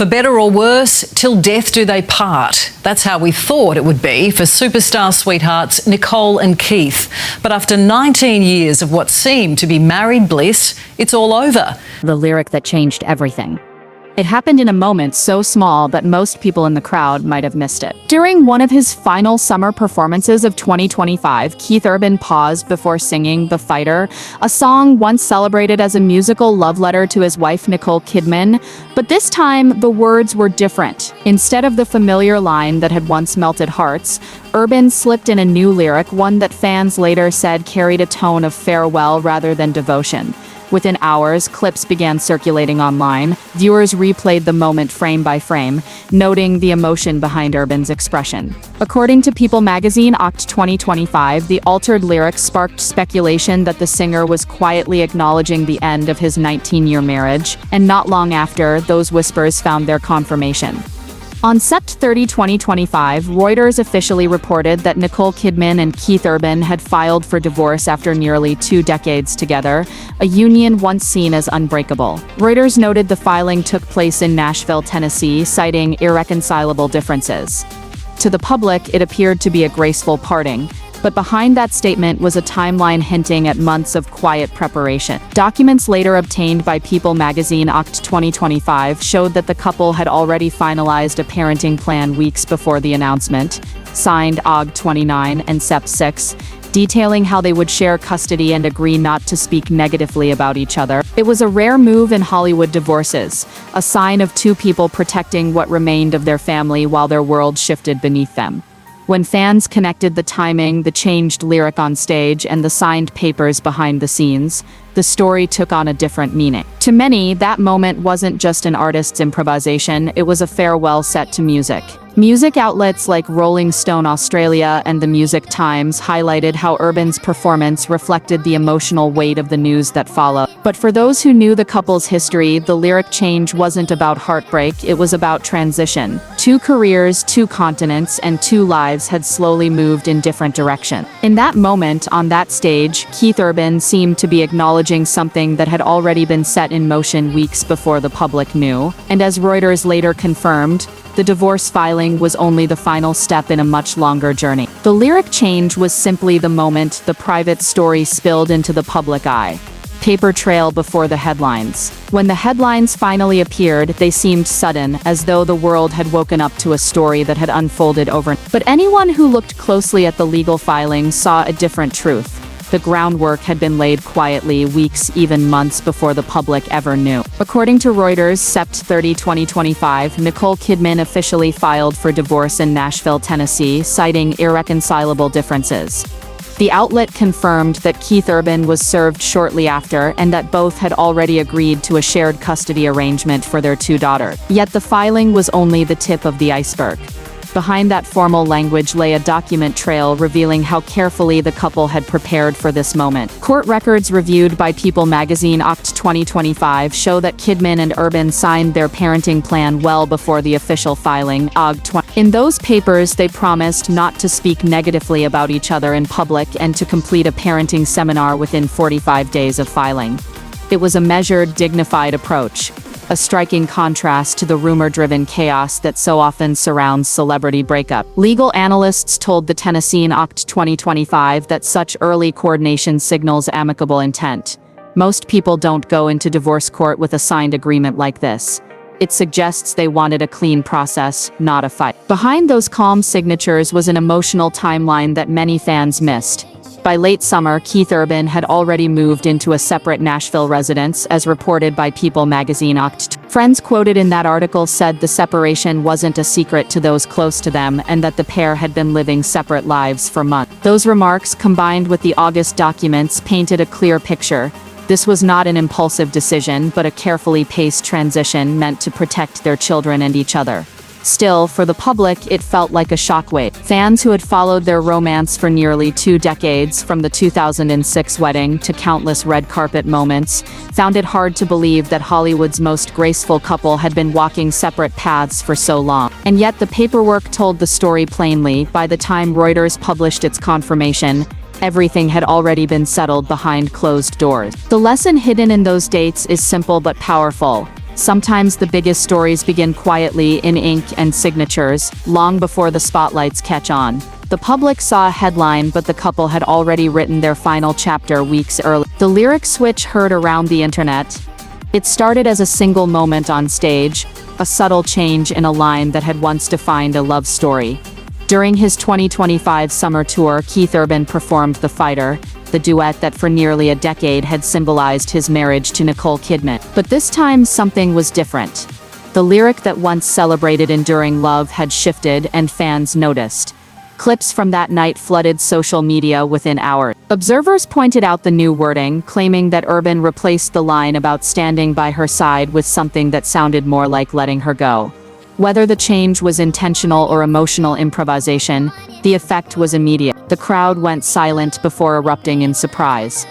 For better or worse, till death do they part. That's how we thought it would be for superstar sweethearts Nicole and Keith. But after 19 years of what seemed to be married bliss, it's all over. The lyric that changed everything. It happened in a moment so small that most people in the crowd might have missed it. During one of his final summer performances of 2025, Keith Urban paused before singing The Fighter, a song once celebrated as a musical love letter to his wife Nicole Kidman. But this time, the words were different. Instead of the familiar line that had once melted hearts, Urban slipped in a new lyric, one that fans later said carried a tone of farewell rather than devotion. Within hours, clips began circulating online. Viewers replayed the moment frame by frame, noting the emotion behind Urban's expression. According to People magazine, Oct 2025, the altered lyrics sparked speculation that the singer was quietly acknowledging the end of his 19-year marriage, and not long after, those whispers found their confirmation. On Sept 30, 2025, Reuters officially reported that Nicole Kidman and Keith Urban had filed for divorce after nearly 2 decades together, a union once seen as unbreakable. Reuters noted the filing took place in Nashville, Tennessee, citing irreconcilable differences. To the public, it appeared to be a graceful parting, but behind that statement was a timeline hinting at months of quiet preparation. Documents later obtained by People magazine Oct 2025 showed that the couple had already finalized a parenting plan weeks before the announcement, signed Aug 29 and Sep 6, detailing how they would share custody and agree not to speak negatively about each other. It was a rare move in Hollywood divorces, a sign of two people protecting what remained of their family while their world shifted beneath them. When fans connected the timing, the changed lyric on stage, and the signed papers behind the scenes, the story took on a different meaning. To many, that moment wasn't just an artist's improvisation, it was a farewell set to music. Music outlets like Rolling Stone Australia and The Music Times highlighted how Urban's performance reflected the emotional weight of the news that followed. But for those who knew the couple's history, the lyric change wasn't about heartbreak, it was about transition. 2 careers, 2 continents, and 2 lives had slowly moved in different directions. In that moment, on that stage, Keith Urban seemed to be acknowledging something that had already been set in motion weeks before the public knew. And as Reuters later confirmed, the divorce filing was only the final step in a much longer journey. The lyric change was simply the moment the private story spilled into the public eye. Paper trail before the headlines. When the headlines finally appeared, they seemed sudden, as though the world had woken up to a story that had unfolded over. But anyone who looked closely at the legal filing saw a different truth. The groundwork had been laid quietly, weeks, even months before the public ever knew. According to Reuters, Sept 30, 2025, Nicole Kidman officially filed for divorce in Nashville, Tennessee, citing irreconcilable differences. The outlet confirmed that Keith Urban was served shortly after and that both had already agreed to a shared custody arrangement for their 2 daughters. Yet the filing was only the tip of the iceberg. Behind that formal language lay a document trail revealing how carefully the couple had prepared for this moment. Court records reviewed by People magazine Oct 2025 show that Kidman and Urban signed their parenting plan well before the official filing, Aug 20. In those papers, they promised not to speak negatively about each other in public and to complete a parenting seminar within 45 days of filing. It was a measured, dignified approach, a striking contrast to the rumor-driven chaos that so often surrounds celebrity breakup. Legal analysts told the Tennessean Oct 2025 that such early coordination signals amicable intent. Most people don't go into divorce court with a signed agreement like this. It suggests they wanted a clean process, not a fight. Behind those calm signatures was an emotional timeline that many fans missed. By late summer, Keith Urban had already moved into a separate Nashville residence, as reported by People magazine Oct. Friends quoted in that article said the separation wasn't a secret to those close to them and that the pair had been living separate lives for months. Those remarks, combined with the August documents, painted a clear picture. This was not an impulsive decision, but a carefully paced transition meant to protect their children and each other. Still, for the public, it felt like a shockwave. Fans who had followed their romance for nearly 2 decades, from the 2006 wedding to countless red carpet moments, found it hard to believe that Hollywood's most graceful couple had been walking separate paths for so long. And yet the paperwork told the story plainly. By the time Reuters published its confirmation, everything had already been settled behind closed doors. The lesson hidden in those dates is simple but powerful. Sometimes the biggest stories begin quietly in ink and signatures, long before the spotlights catch on. The public saw a headline, but the couple had already written their final chapter weeks early. The lyric switch heard around the internet. It started as a single moment on stage, a subtle change in a line that had once defined a love story. During his 2025 summer tour, Keith Urban performed The Fighter, the duet that for nearly a decade had symbolized his marriage to Nicole Kidman. But this time, something was different. The lyric that once celebrated enduring love had shifted, and fans noticed. Clips from that night flooded social media within hours. Observers pointed out the new wording, claiming that Urban replaced the line about standing by her side with something that sounded more like letting her go. Whether the change was intentional or emotional improvisation, the effect was immediate. The crowd went silent before erupting in surprise.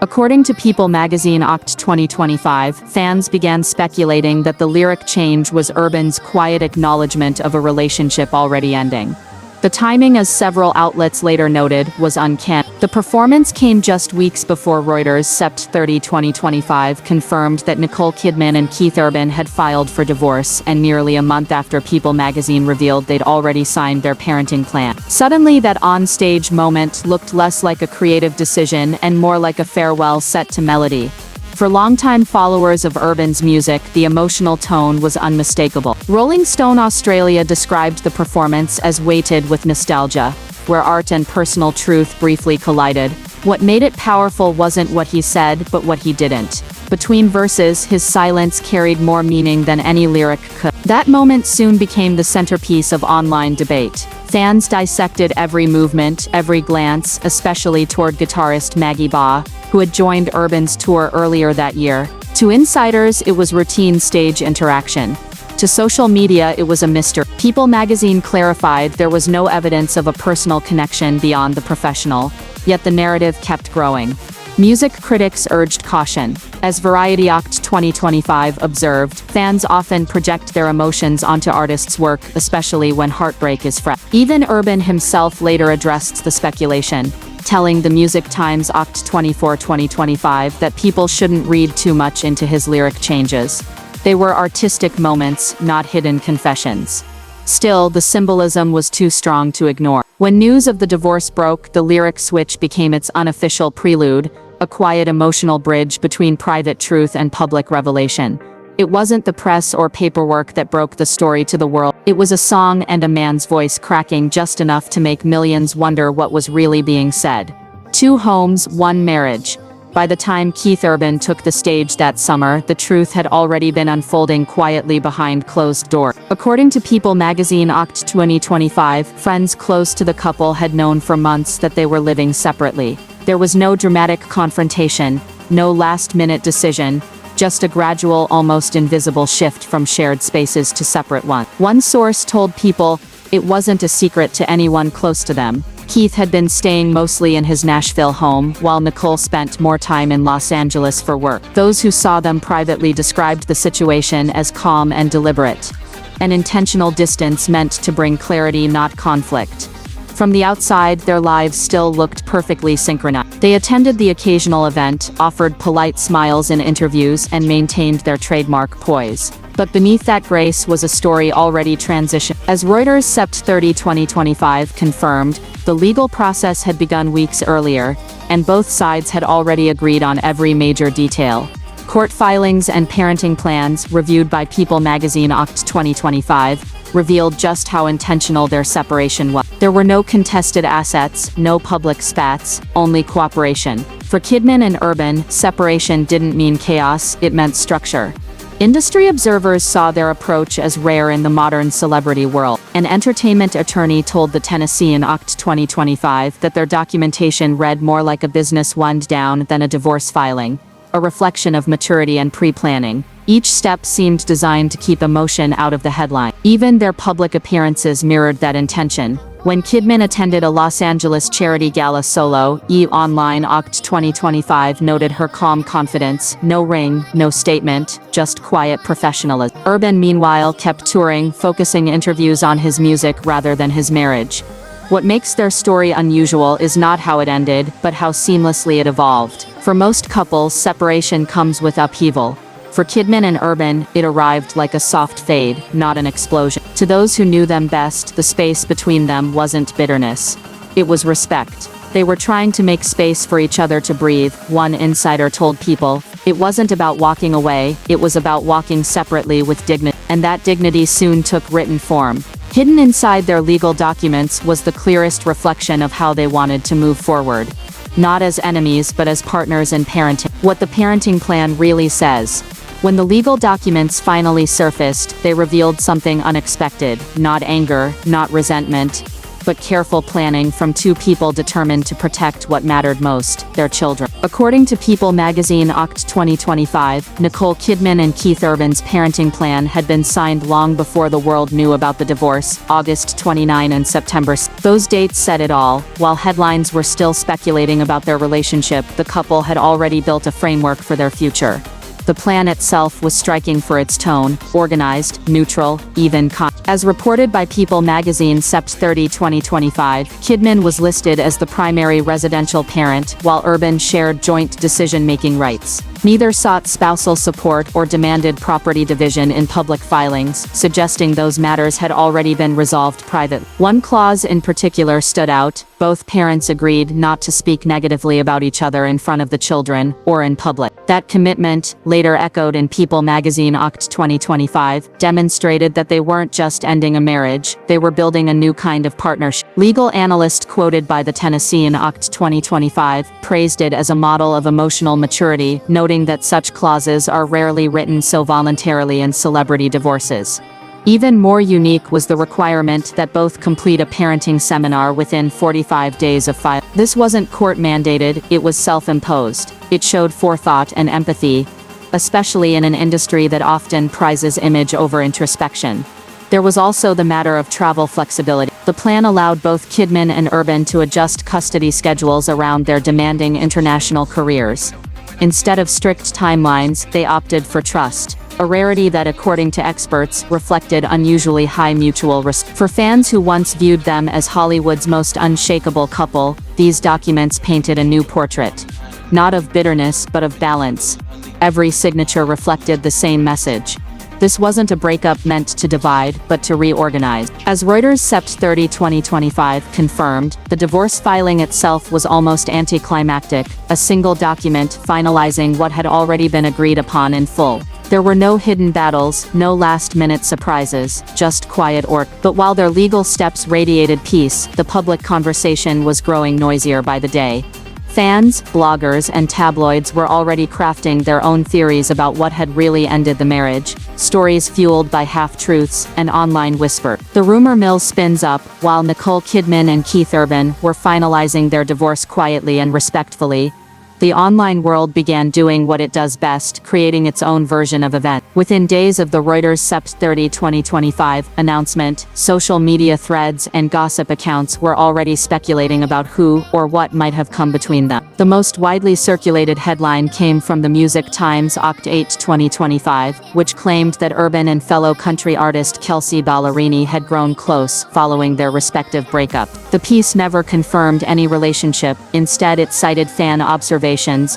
According to People magazine Oct 2025, fans began speculating that the lyric change was Urban's quiet acknowledgement of a relationship already ending. The timing, as several outlets later noted, was uncanny. The performance came just weeks before Reuters' Sept 30, 2025 confirmed that Nicole Kidman and Keith Urban had filed for divorce, and nearly a month after People magazine revealed they'd already signed their parenting plan. Suddenly, that on-stage moment looked less like a creative decision and more like a farewell set to melody. For longtime followers of Urban's music, the emotional tone was unmistakable. Rolling Stone Australia described the performance as weighted with nostalgia, where art and personal truth briefly collided. What made it powerful wasn't what he said, but what he didn't. Between verses, his silence carried more meaning than any lyric could. That moment soon became the centerpiece of online debate. Fans dissected every movement, every glance, especially toward guitarist Maggie Ba, who had joined Urban's tour earlier that year. To insiders, it was routine stage interaction. To social media, it was a mystery. People magazine clarified there was no evidence of a personal connection beyond the professional, yet the narrative kept growing. Music critics urged caution. As Variety Oct 2025 observed, fans often project their emotions onto artists' work, especially when heartbreak is fresh. Even Urban himself later addressed the speculation, telling the Music Times Oct 24, 2025 that people shouldn't read too much into his lyric changes. They were artistic moments, not hidden confessions. Still, the symbolism was too strong to ignore. When news of the divorce broke, the lyric switch became its unofficial prelude, a quiet emotional bridge between private truth and public revelation. It wasn't the press or paperwork that broke the story to the world. It was a song and a man's voice cracking just enough to make millions wonder what was really being said. 2 homes, 1 marriage. By the time Keith Urban took the stage that summer, the truth had already been unfolding quietly behind closed doors. According to People magazine Oct 2025, friends close to the couple had known for months that they were living separately. There was no dramatic confrontation, no last-minute decision, just a gradual, almost invisible shift from shared spaces to separate ones. One source told People it wasn't a secret to anyone close to them. Keith had been staying mostly in his Nashville home, while Nicole spent more time in Los Angeles for work. Those who saw them privately described the situation as calm and deliberate. An intentional distance meant to bring clarity, not conflict. From the outside, their lives still looked perfectly synchronized. They attended the occasional event, offered polite smiles in interviews, and maintained their trademark poise. But beneath that grace was a story already transitioned. As Reuters' Sept 30, 2025 confirmed, the legal process had begun weeks earlier, and both sides had already agreed on every major detail. Court filings and parenting plans, reviewed by People magazine Oct 2025, revealed just how intentional their separation was. There were no contested assets, no public spats, only cooperation. For Kidman and Urban, separation didn't mean chaos, it meant structure. Industry observers saw their approach as rare in the modern celebrity world. An entertainment attorney told the Tennessee in Oct 2025 that their documentation read more like a business wind down than a divorce filing, a reflection of maturity and pre-planning. Each step seemed designed to keep emotion out of the headline. Even their public appearances mirrored that intention. When Kidman attended a Los Angeles charity gala solo, Online Oct 2025 noted her calm confidence, no ring, no statement, just quiet professionalism. Urban, meanwhile, kept touring, focusing interviews on his music rather than his marriage. What makes their story unusual is not how it ended, but how seamlessly it evolved. For most couples, separation comes with upheaval. For Kidman and Urban, it arrived like a soft fade, not an explosion. To those who knew them best, the space between them wasn't bitterness. It was respect. They were trying to make space for each other to breathe, one insider told People. It wasn't about walking away, it was about walking separately with dignity. And that dignity soon took written form. Hidden inside their legal documents was the clearest reflection of how they wanted to move forward. Not as enemies, but as partners in parenting. What the parenting plan really says. When the legal documents finally surfaced, they revealed something unexpected. Not anger, not resentment, but careful planning from two people determined to protect what mattered most, their children. According to People magazine Oct 2025, Nicole Kidman and Keith Urban's parenting plan had been signed long before the world knew about the divorce, August 29 and September. Those dates said it all. While headlines were still speculating about their relationship, the couple had already built a framework for their future. The plan itself was striking for its tone, organized, neutral, even. As reported by People magazine Sept 30, 2025, Kidman was listed as the primary residential parent, while Urban shared joint decision-making rights. Neither sought spousal support or demanded property division in public filings, suggesting those matters had already been resolved privately. One clause in particular stood out: both parents agreed not to speak negatively about each other in front of the children, or in public. That commitment, later echoed in People magazine Oct 2025, demonstrated that they weren't just ending a marriage, they were building a new kind of partnership. Legal analyst quoted by the Tennessean Oct 2025 praised it as a model of emotional maturity, noting that such clauses are rarely written so voluntarily in celebrity divorces. Even more unique was the requirement that both complete a parenting seminar within 45 days of filing. This wasn't court-mandated, it was self-imposed. It showed forethought and empathy, especially in an industry that often prizes image over introspection. There was also the matter of travel flexibility. The plan allowed both Kidman and Urban to adjust custody schedules around their demanding international careers. Instead of strict timelines, they opted for trust, a rarity that, according to experts, reflected unusually high mutual respect. For fans who once viewed them as Hollywood's most unshakable couple, these documents painted a new portrait. Not of bitterness, but of balance. Every signature reflected the same message. This wasn't a breakup meant to divide, but to reorganize. As Reuters Sept 30, 2025 confirmed, the divorce filing itself was almost anticlimactic, a single document finalizing what had already been agreed upon in full. There were no hidden battles, no last-minute surprises, just quiet order. But while their legal steps radiated peace, the public conversation was growing noisier by the day. Fans, bloggers, and tabloids were already crafting their own theories about what had really ended the marriage, stories fueled by half-truths and online whisper. The rumor mill spins up, while Nicole Kidman and Keith Urban were finalizing their divorce quietly and respectfully. The online world began doing what it does best, creating its own version of events. Within days of the Reuters Sept 30, 2025 announcement, social media threads and gossip accounts were already speculating about who or what might have come between them. The most widely circulated headline came from the Music Times Oct 8, 2025, which claimed that Urban and fellow country artist Kelsea Ballerini had grown close following their respective breakup. The piece never confirmed any relationship, instead it cited fan observations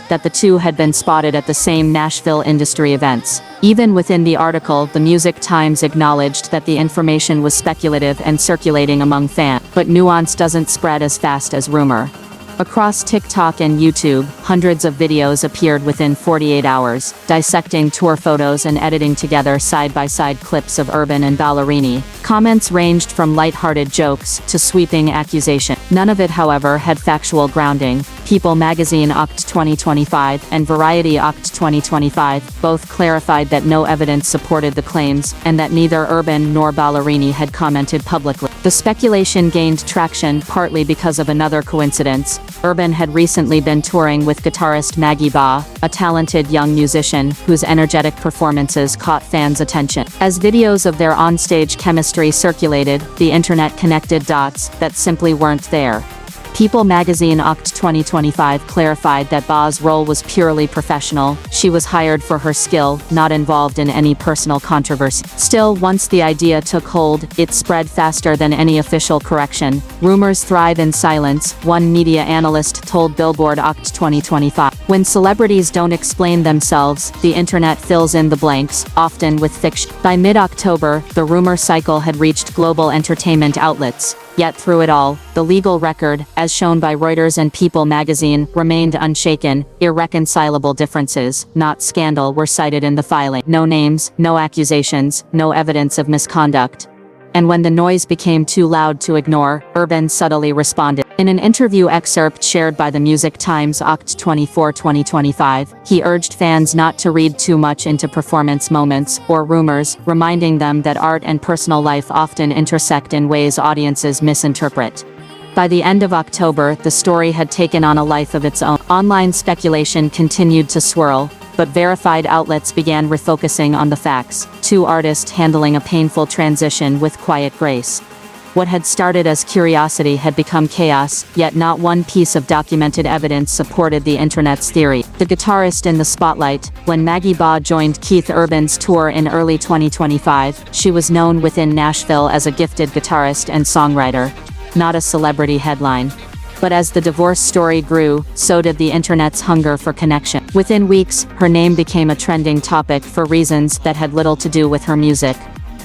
that the two had been spotted at the same Nashville industry events. Even within the article, the Music Times acknowledged that the information was speculative and circulating among fans, but nuance doesn't spread as fast as rumor. Across TikTok and YouTube, hundreds of videos appeared within 48 hours, dissecting tour photos and editing together side-by-side clips of Urban and Ballerini. Comments ranged from lighthearted jokes to sweeping accusation. None of it, however, had factual grounding. People magazine Oct 2025 and Variety Oct 2025 both clarified that no evidence supported the claims, and that neither Urban nor Ballerini had commented publicly. The speculation gained traction partly because of another coincidence. Urban had recently been touring with guitarist Maggie Ba, a talented young musician whose energetic performances caught fans' attention. As videos of their onstage chemistry circulated, the internet connected dots that simply weren't there. People magazine Oct 2025 clarified that Ba's role was purely professional. She was hired for her skill, not involved in any personal controversy. Still, once the idea took hold, it spread faster than any official correction. Rumors thrive in silence, one media analyst told Billboard Oct 2025. When celebrities don't explain themselves, the internet fills in the blanks, often with fiction. By mid-October, the rumor cycle had reached global entertainment outlets. Yet through it all, the legal record, as shown by Reuters and People magazine, remained unshaken. Irreconcilable differences, not scandal, were cited in the filing. No names, no accusations, no evidence of misconduct. And when the noise became too loud to ignore, Urban subtly responded. In an interview excerpt shared by the Music Times Oct 24, 2025, he urged fans not to read too much into performance moments or rumors, reminding them that art and personal life often intersect in ways audiences misinterpret. By the end of October, the story had taken on a life of its own. Online speculation continued to swirl, but verified outlets began refocusing on the facts. Two artists handling a painful transition with quiet grace. What had started as curiosity had become chaos, yet not one piece of documented evidence supported the internet's theory. The guitarist in the spotlight. When Maggie Ba joined Keith Urban's tour in early 2025, she was known within Nashville as a gifted guitarist and songwriter, not a celebrity headline. But as the divorce story grew, so did the internet's hunger for connection. Within weeks, her name became a trending topic for reasons that had little to do with her music.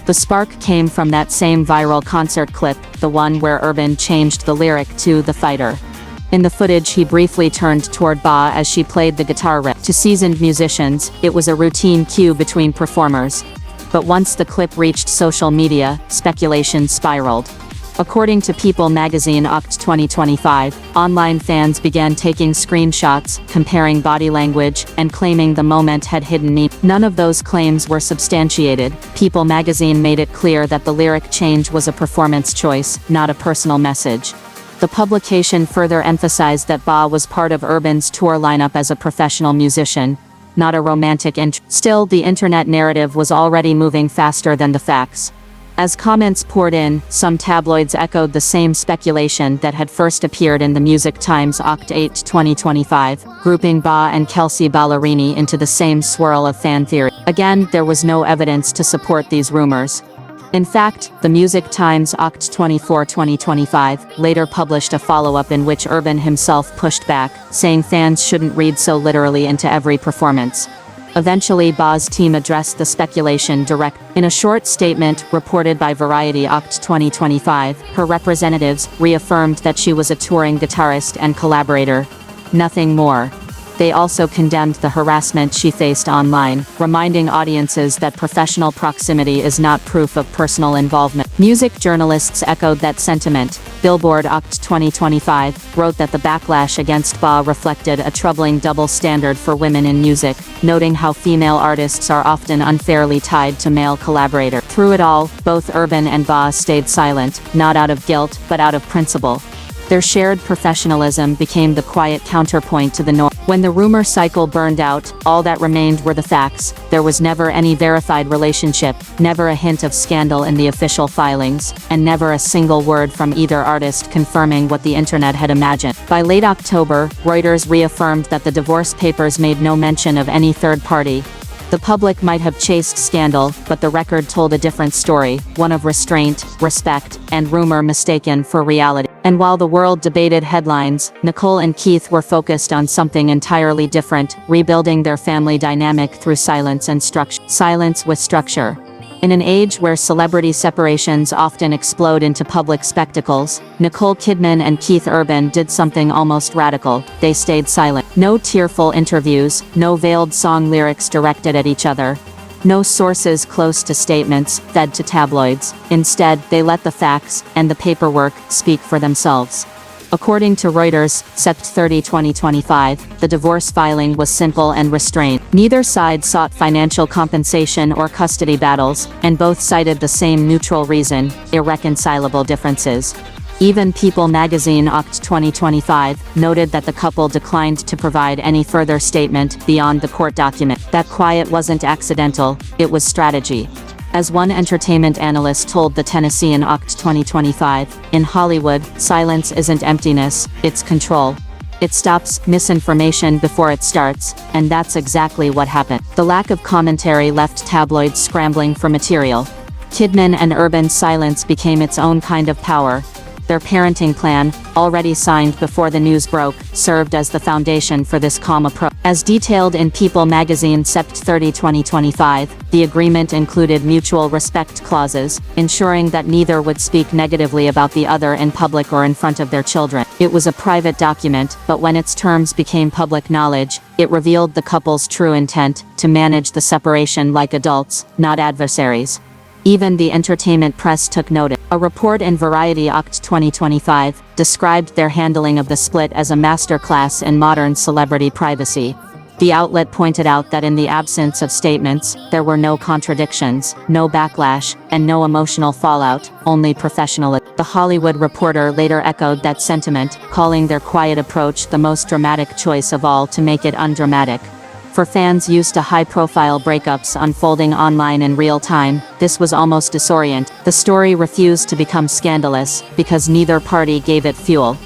The spark came from that same viral concert clip, the one where Urban changed the lyric to "The Fighter." In the footage, he briefly turned toward Ba as she played the guitar riff. To seasoned musicians, it was a routine cue between performers. But once the clip reached social media, speculation spiraled. According to People magazine Oct 2025, online fans began taking screenshots, comparing body language, and claiming the moment had hidden meaning. None of those claims were substantiated. People magazine made it clear that the lyric change was a performance choice, not a personal message. The publication further emphasized that Ba was part of Urban's tour lineup as a professional musician, not a romantic interest. Still, the internet narrative was already moving faster than the facts. As comments poured in, some tabloids echoed the same speculation that had first appeared in the Music Times Oct 8, 2025, grouping Ba and Kelsea Ballerini into the same swirl of fan theory. Again, there was no evidence to support these rumors. In fact, the Music Times Oct 24, 2025, later published a follow-up in which Urban himself pushed back, saying fans shouldn't read so literally into every performance. Eventually, Ba's team addressed the speculation directly. In a short statement reported by Variety Oct 2025, her representatives reaffirmed that she was a touring guitarist and collaborator. Nothing more. They also condemned the harassment she faced online, reminding audiences that professional proximity is not proof of personal involvement. Music journalists echoed that sentiment. Billboard Oct 2025 wrote that the backlash against Ba reflected a troubling double standard for women in music, noting how female artists are often unfairly tied to male collaborators. Through it all, both Urban and Ba stayed silent, not out of guilt, but out of principle. Their shared professionalism became the quiet counterpoint to the noise. When the rumor cycle burned out, all that remained were the facts. There was never any verified relationship, never a hint of scandal in the official filings, and never a single word from either artist confirming what the internet had imagined. By late October, Reuters reaffirmed that the divorce papers made no mention of any third party. The public might have chased scandal, but the record told a different story, one of restraint, respect, and rumor mistaken for reality. And while the world debated headlines, Nicole and Keith were focused on something entirely different, rebuilding their family dynamic through silence and structure. Silence with structure. In an age where celebrity separations often explode into public spectacles, Nicole Kidman and Keith Urban did something almost radical. They stayed silent. No tearful interviews, no veiled song lyrics directed at each other. No sources close to statements fed to tabloids. Instead, they let the facts and the paperwork speak for themselves. According to Reuters, Sept 30, 2025, the divorce filing was simple and restrained. Neither side sought financial compensation or custody battles, and both cited the same neutral reason: irreconcilable differences. Even People magazine Oct 2025 noted that the couple declined to provide any further statement beyond the court document. That quiet wasn't accidental, it was strategy. As one entertainment analyst told the Tennessean Oct 2025, in Hollywood, silence isn't emptiness, it's control. It stops misinformation before it starts, and that's exactly what happened. The lack of commentary left tabloids scrambling for material. Kidman and Urban's silence became its own kind of power. Their parenting plan, already signed before the news broke, served as the foundation for this calm approach. As detailed in People magazine Sept 30 2025, the agreement included mutual respect clauses, ensuring that neither would speak negatively about the other in public or in front of their children. It was a private document, but when its terms became public knowledge, it revealed the couple's true intent to manage the separation like adults, not adversaries. Even the entertainment press took notice. A report in Variety Oct 2025 described their handling of the split as a masterclass in modern celebrity privacy. The outlet pointed out that in the absence of statements, there were no contradictions, no backlash, and no emotional fallout, only professionalism. The Hollywood Reporter later echoed that sentiment, calling their quiet approach the most dramatic choice of all to make it undramatic. For fans used to high-profile breakups unfolding online in real time, this was almost disorienting. The story refused to become scandalous because neither party gave it fuel.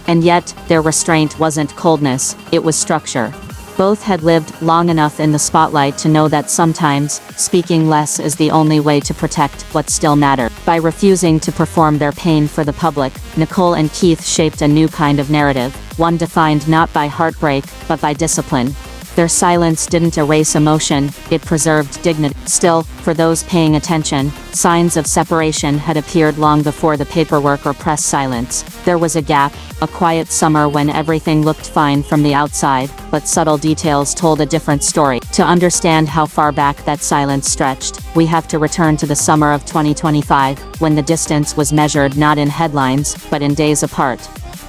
And yet, their restraint wasn't coldness, it was structure. Both had lived long enough in the spotlight to know that sometimes, speaking less is the only way to protect what still mattered. By refusing to perform their pain for the public, Nicole and Keith shaped a new kind of narrative, one defined not by heartbreak, but by discipline. Their silence didn't erase emotion, it preserved dignity. Still, for those paying attention, signs of separation had appeared long before the paperwork or press silence. There was a gap, a quiet summer when everything looked fine from the outside, but subtle details told a different story. To understand how far back that silence stretched, we have to return to the summer of 2025, when the distance was measured not in headlines, but in days apart.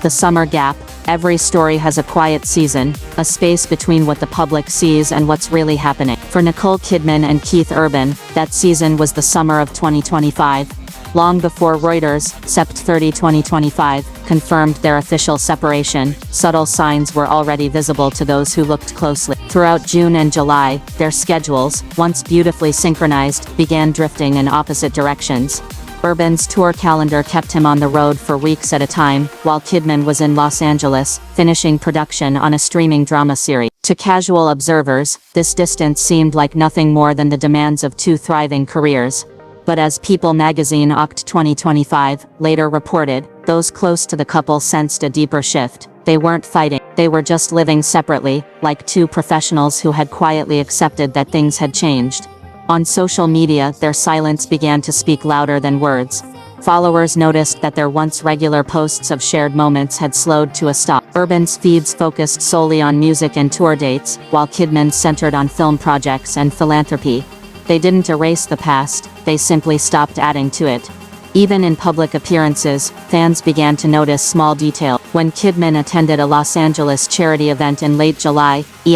The summer gap. Every story has a quiet season, a space between what the public sees and what's really happening. For Nicole Kidman and Keith Urban, that season was the summer of 2025. Long before Reuters, Sept 30 2025, confirmed their official separation, subtle signs were already visible to those who looked closely. Throughout June and July, their schedules, once beautifully synchronized, began drifting in opposite directions. Urban's tour calendar kept him on the road for weeks at a time, while Kidman was in Los Angeles, finishing production on a streaming drama series. To casual observers, this distance seemed like nothing more than the demands of two thriving careers. But as People magazine Oct 2025 later reported, those close to the couple sensed a deeper shift. They weren't fighting, they were just living separately, like two professionals who had quietly accepted that things had changed. On social media, their silence began to speak louder than words. Followers noticed that their once regular posts of shared moments had slowed to a stop. Urban's feeds focused solely on music and tour dates, while Kidman's centered on film projects and philanthropy. They didn't erase the past, they simply stopped adding to it. Even in public appearances, fans began to notice small details. When Kidman attended a Los Angeles charity event in late July, E!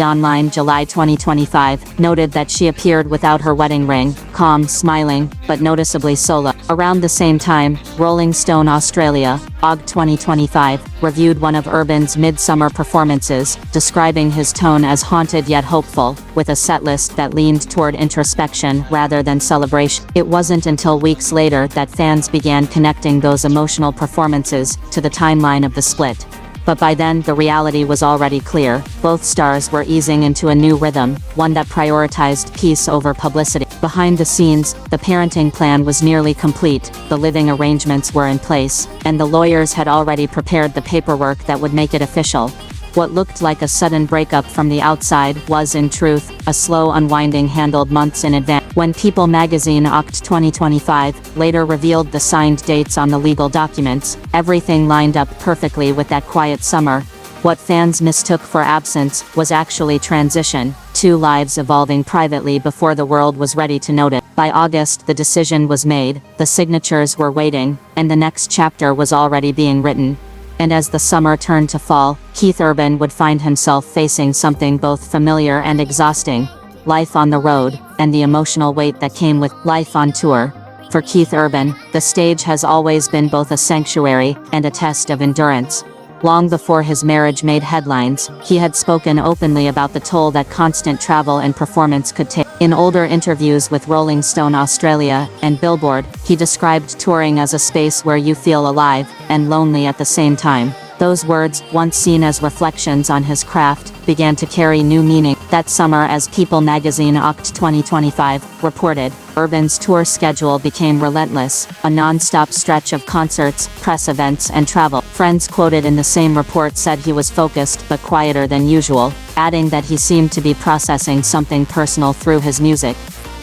July 2025, noted that she appeared without her wedding ring, calm, smiling, but noticeably solo. Around the same time, Rolling Stone Australia, Aug 2025, reviewed one of Urban's midsummer performances, describing his tone as haunted yet hopeful, with a setlist that leaned toward introspection rather than celebration. It wasn't until weeks later that fans began connecting those emotional performances to the timeline of the split. But by then the reality was already clear. Both stars were easing into a new rhythm, one that prioritized peace over publicity. Behind the scenes, the parenting plan was nearly complete, the living arrangements were in place, and the lawyers had already prepared the paperwork that would make it official. What looked like a sudden breakup from the outside was, in truth, a slow unwinding handled months in advance. When People magazine Oct 2025 later revealed the signed dates on the legal documents, everything lined up perfectly with that quiet summer. What fans mistook for absence was actually transition, two lives evolving privately before the world was ready to notice. By August, the decision was made, the signatures were waiting, and the next chapter was already being written. And as the summer turned to fall, Keith Urban would find himself facing something both familiar and exhausting: life on the road, and the emotional weight that came with life on tour. For Keith Urban, the stage has always been both a sanctuary and a test of endurance. Long before his marriage made headlines, he had spoken openly about the toll that constant travel and performance could take. In older interviews with Rolling Stone Australia and Billboard, he described touring as a space where you feel alive and lonely at the same time. Those words, once seen as reflections on his craft, began to carry new meaning. That summer, as People magazine Oct 2025 reported, Urban's tour schedule became relentless, a non-stop stretch of concerts, press events, and travel. Friends quoted in the same report said he was focused but quieter than usual, adding that he seemed to be processing something personal through his music.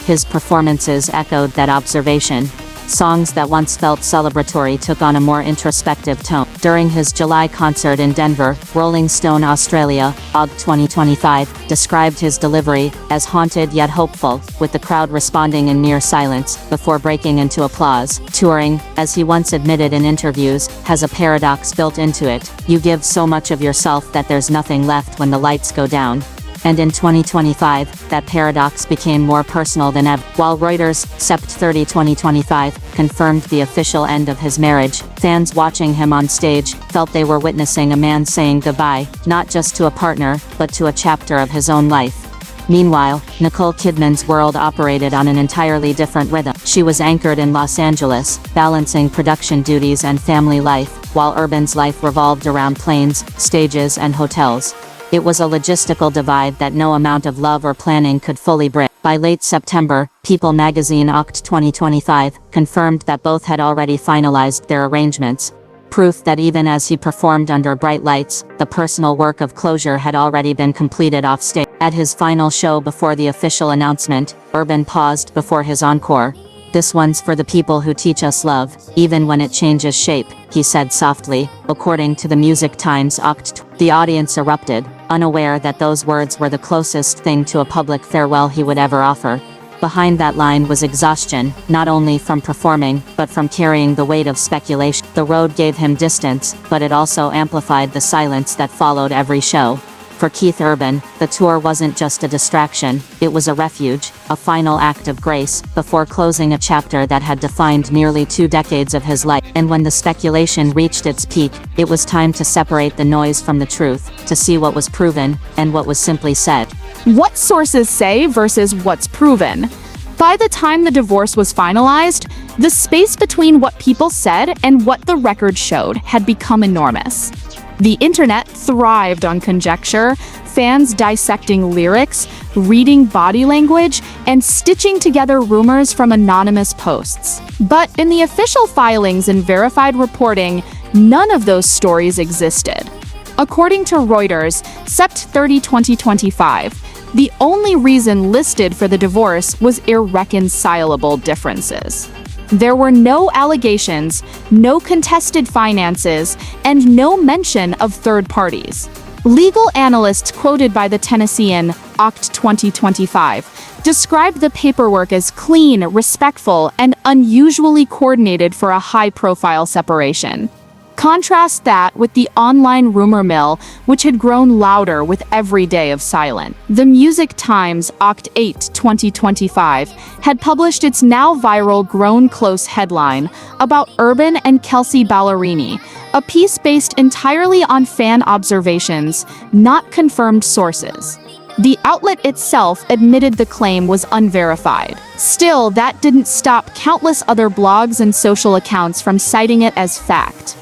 His performances echoed that observation. Songs that once felt celebratory took on a more introspective tone. During his July concert in Denver, Rolling Stone Australia, Aug 2025, described his delivery as haunted yet hopeful, with the crowd responding in near silence, before breaking into applause. Touring, as he once admitted in interviews, has a paradox built into it. You give so much of yourself that there's nothing left when the lights go down. And in 2025, that paradox became more personal than ever. While Reuters, Sept 30, 2025, confirmed the official end of his marriage, fans watching him on stage felt they were witnessing a man saying goodbye, not just to a partner, but to a chapter of his own life. Meanwhile, Nicole Kidman's world operated on an entirely different rhythm. She was anchored in Los Angeles, balancing production duties and family life, while Urban's life revolved around planes, stages, and hotels. It was a logistical divide that no amount of love or planning could fully bridge. By late September, People magazine Oct 2025 confirmed that both had already finalized their arrangements. Proof that even as he performed under bright lights, the personal work of closure had already been completed off stage. At his final show before the official announcement, Urban paused before his encore. "This one's for the people who teach us love, even when it changes shape," he said softly. According to the Music Times Oct, the audience erupted, unaware that those words were the closest thing to a public farewell he would ever offer. Behind that line was exhaustion, not only from performing, but from carrying the weight of speculation. The road gave him distance, but it also amplified the silence that followed every show. For Keith Urban, the tour wasn't just a distraction, it was a refuge, a final act of grace, before closing a chapter that had defined nearly 2 decades of his life. And when the speculation reached its peak, it was time to separate the noise from the truth, to see what was proven, and what was simply said. What sources say versus what's proven. By the time the divorce was finalized, the space between what people said and what the record showed had become enormous. The internet thrived on conjecture, fans dissecting lyrics, reading body language, and stitching together rumors from anonymous posts. But in the official filings and verified reporting, none of those stories existed. According to Reuters, Sept 30, 2025, the only reason listed for the divorce was irreconcilable differences. There were no allegations, no contested finances, and no mention of third parties. Legal analysts quoted by the Tennessean, Oct 2025, described the paperwork as clean, respectful, and unusually coordinated for a high-profile separation. Contrast that with the online rumor mill, which had grown louder with every day of silence. The Music Times, Oct 8, 2025, had published its now viral Grown Close headline about Urban and Kelsey Ballerini, a piece based entirely on fan observations, not confirmed sources. The outlet itself admitted the claim was unverified. Still, that didn't stop countless other blogs and social accounts from citing it as fact.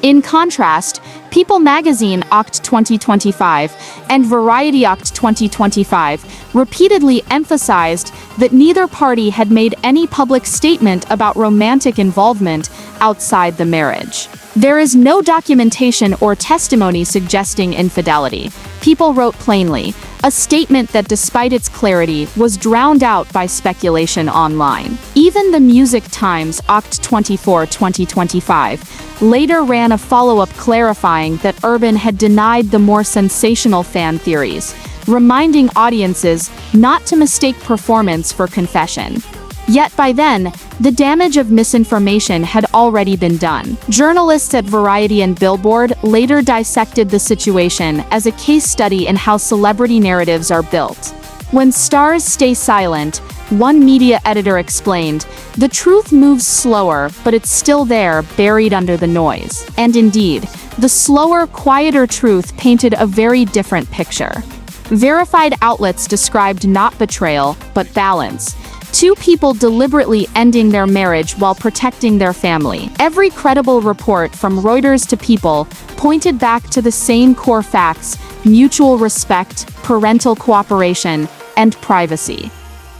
In contrast, People magazine Oct 2025 and Variety Oct 2025 repeatedly emphasized that neither party had made any public statement about romantic involvement outside the marriage. There is no documentation or testimony suggesting infidelity. People wrote plainly, a statement that despite its clarity was drowned out by speculation online. Even the Music Times Oct 24, 2025 later ran a follow-up clarifying that Urban had denied the more sensational fan theories, reminding audiences not to mistake performance for confession. Yet by then, the damage of misinformation had already been done. Journalists at Variety and Billboard later dissected the situation as a case study in how celebrity narratives are built. When stars stay silent, One media editor explained, "The truth moves slower, but it's still there, buried under the noise." And indeed, the slower, quieter truth painted a very different picture. Verified outlets described not betrayal, but balance. Two people deliberately ending their marriage while protecting their family. Every credible report from Reuters to People pointed back to the same core facts: mutual respect, parental cooperation, and privacy.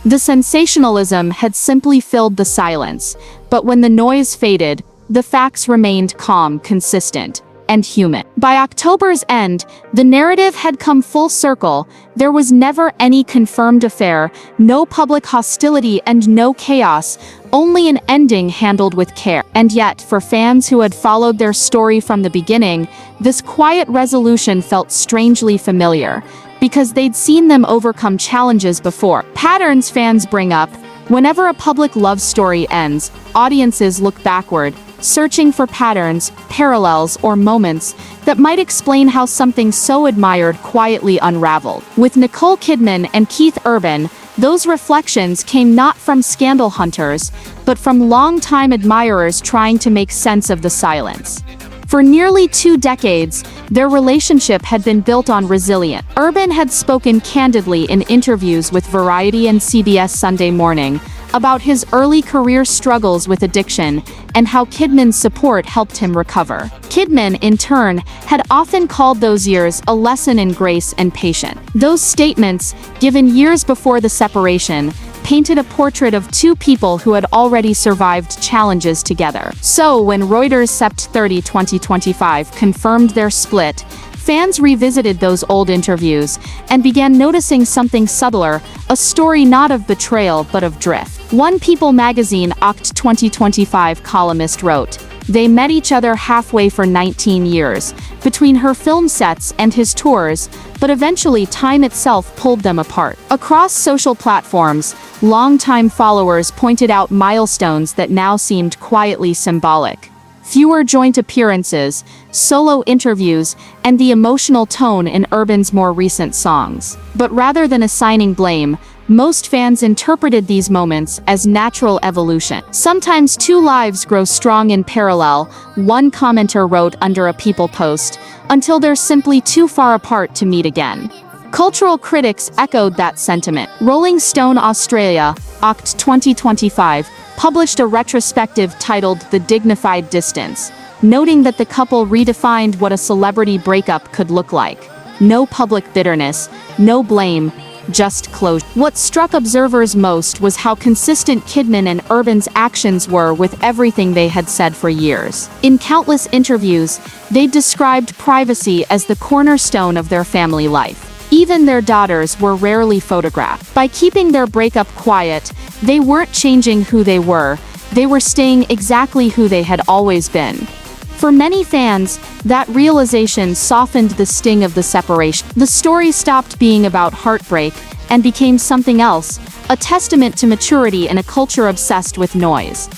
The sensationalism had simply filled the silence, but when the noise faded, the facts remained calm, consistent, and human. By October's end, the narrative had come full circle. There was never any confirmed affair, no public hostility, and no chaos, only an ending handled with care. And yet, for fans who had followed their story from the beginning, this quiet resolution felt strangely familiar, because they'd seen them overcome challenges before. Patterns fans bring up: whenever a public love story ends, audiences look backward, searching for patterns, parallels, or moments that might explain how something so admired quietly unraveled. With Nicole Kidman and Keith Urban, those reflections came not from scandal hunters, but from longtime admirers trying to make sense of the silence. For nearly 2 decades, their relationship had been built on resilience. Urban had spoken candidly in interviews with Variety and CBS Sunday Morning about his early career struggles with addiction and how Kidman's support helped him recover. Kidman, in turn, had often called those years a lesson in grace and patience. Those statements, given years before the separation, painted a portrait of two people who had already survived challenges together. So, when Reuters Sept 30, 2025 confirmed their split, fans revisited those old interviews and began noticing something subtler, a story not of betrayal but of drift. One People magazine Oct 2025 columnist wrote, "They met each other halfway for 19 years, between her film sets and his tours, but eventually time itself pulled them apart." Across social platforms, longtime followers pointed out milestones that now seemed quietly symbolic. Fewer joint appearances, solo interviews, and the emotional tone in Urban's more recent songs. But rather than assigning blame, most fans interpreted these moments as natural evolution. Sometimes two lives grow strong in parallel, one commenter wrote under a People post, until they're simply too far apart to meet again. Cultural critics echoed that sentiment. Rolling Stone Australia, Oct 2025, published a retrospective titled The Dignified Distance, noting that the couple redefined what a celebrity breakup could look like. No public bitterness, no blame, just closure. What struck observers most was how consistent Kidman and Urban's actions were with everything they had said for years. In countless interviews, they described privacy as the cornerstone of their family life. Even their daughters were rarely photographed. By keeping their breakup quiet, they weren't changing who they were staying exactly who they had always been. For many fans, that realization softened the sting of the separation. The story stopped being about heartbreak and became something else, a testament to maturity in a culture obsessed with noise.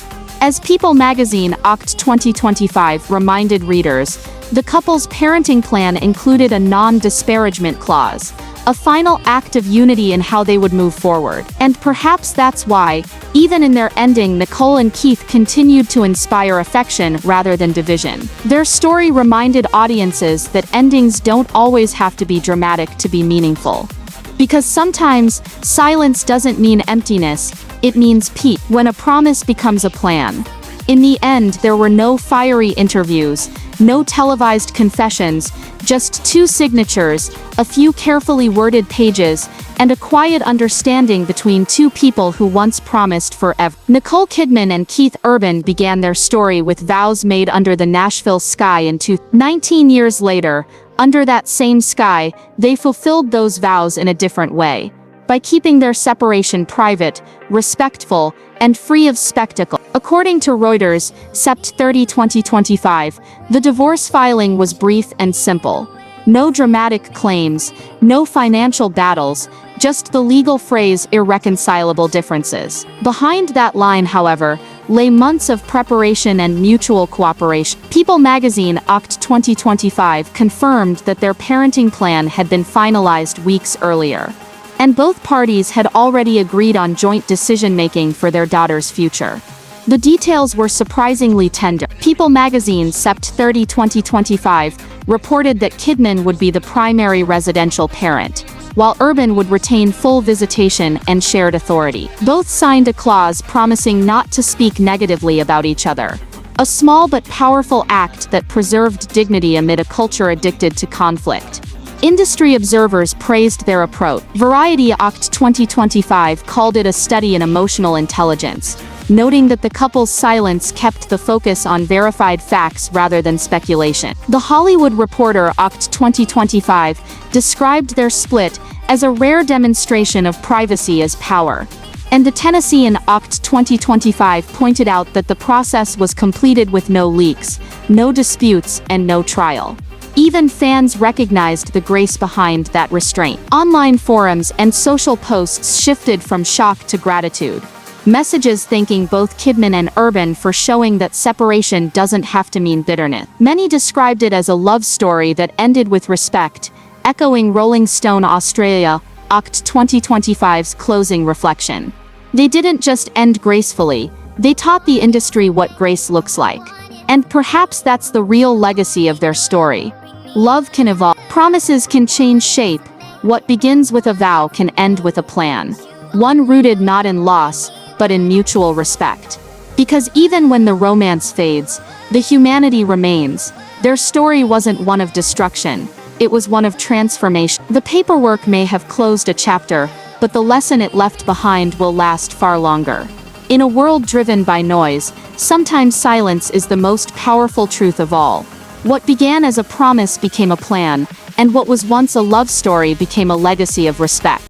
As People magazine Oct 2025 reminded readers, the couple's parenting plan included a non-disparagement clause, a final act of unity in how they would move forward. And perhaps that's why, even in their ending, Nicole and Keith continued to inspire affection rather than division. Their story reminded audiences that endings don't always have to be dramatic to be meaningful. Because sometimes, silence doesn't mean emptiness, it means peace. When a promise becomes a plan. In the end, there were no fiery interviews, no televised confessions, just two signatures, a few carefully worded pages, and a quiet understanding between two people who once promised forever. Nicole Kidman and Keith Urban began their story with vows made under the Nashville sky in 19 years later. Under that same sky, they fulfilled those vows in a different way. By keeping their separation private, respectful, and free of spectacle. According to Reuters, Sept 30, 2025, the divorce filing was brief and simple. No dramatic claims, no financial battles, just the legal phrase irreconcilable differences. Behind that line, however, lay months of preparation and mutual cooperation. People magazine Oct 2025 confirmed that their parenting plan had been finalized weeks earlier. and both parties had already agreed on joint decision-making for their daughter's future. The details were surprisingly tender. People magazine Sept 30, 2025 reported that Kidman would be the primary residential parent, while Urban would retain full visitation and shared authority. Both signed a clause promising not to speak negatively about each other. A small but powerful act that preserved dignity amid a culture addicted to conflict. Industry observers praised their approach. Variety Oct 2025 called it a study in emotional intelligence, noting that the couple's silence kept the focus on verified facts rather than speculation. The Hollywood Reporter Oct 2025 described their split as a rare demonstration of privacy as power. And the Tennessean Oct 2025 pointed out that the process was completed with no leaks, no disputes, and no trial. Even fans recognized the grace behind that restraint. Online forums and social posts shifted from shock to gratitude. Messages thanking both Kidman and Urban for showing that separation doesn't have to mean bitterness. Many described it as a love story that ended with respect, echoing Rolling Stone Australia Oct 2025's closing reflection. They didn't just end gracefully, they taught the industry what grace looks like. And perhaps that's the real legacy of their story. Love can evolve. Promises can change shape. What begins with a vow can end with a plan. One rooted not in loss, but in mutual respect. Because even when the romance fades, the humanity remains. Their story wasn't one of destruction. It was one of transformation. The paperwork may have closed a chapter, but the lesson it left behind will last far longer. In a world driven by noise, sometimes silence is the most powerful truth of all. What began as a promise became a plan, and what was once a love story became a legacy of respect.